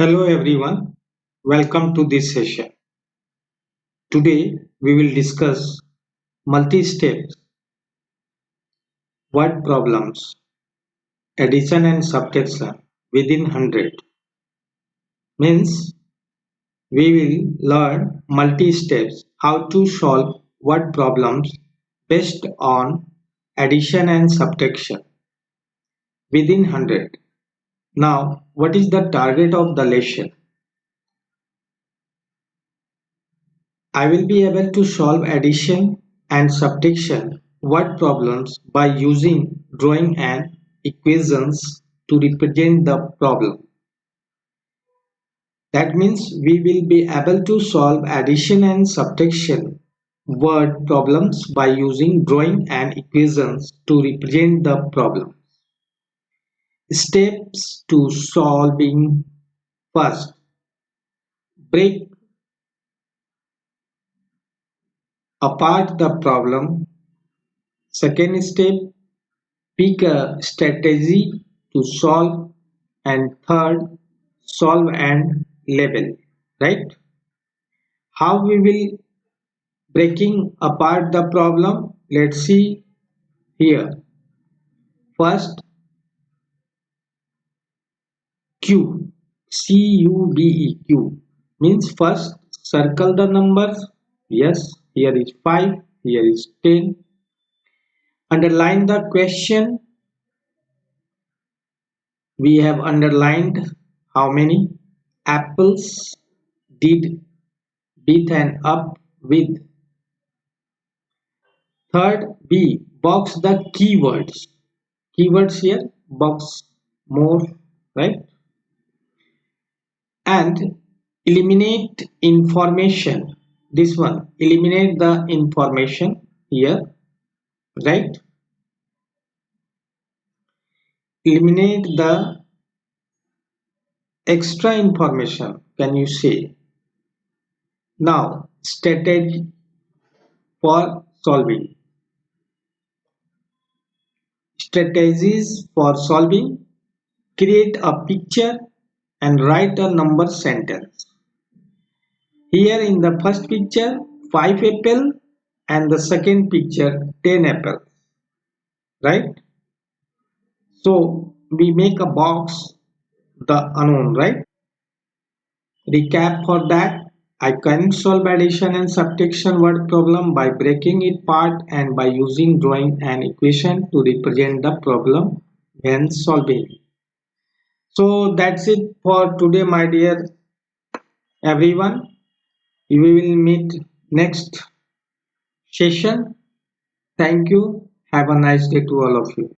Hello everyone, welcome to this session. Today we will discuss multi-step word problems, addition and subtraction within 100. Means we will learn multi-steps how to solve word problems based on addition and subtraction within 100. Now, what is the target of the lesson? I will be able to solve addition and subtraction word problems by using drawing and equations to represent the problem. That means we will be able to solve addition and subtraction word problems by using drawing and equations to represent the problem. Steps to solving: first, break apart the problem. Second step, pick a strategy to solve, and third, solve and label. Right? How we will breaking apart the problem? Let's see here. First, Q, Cube means first circle the numbers. Yes, here is 5, here is 10. Underline the question. We have underlined how many apples did Ethan up with. Third, B, box the keywords. Keywords here, box more, right? And eliminate information. This one, eliminate the information here, right? Eliminate the extra information, can you say? Now, strategy for solving. Strategies for solving: create a picture and write a number sentence. Here in the first picture 5 apple and the second picture 10 apples, right? So we make a box the unknown, right? Recap for that: I can solve addition and subtraction word problem by breaking it apart and by using drawing an equation to represent the problem when solving. So that's it for today, my dear everyone. We will meet next session. Thank you. Have a nice day to all of you.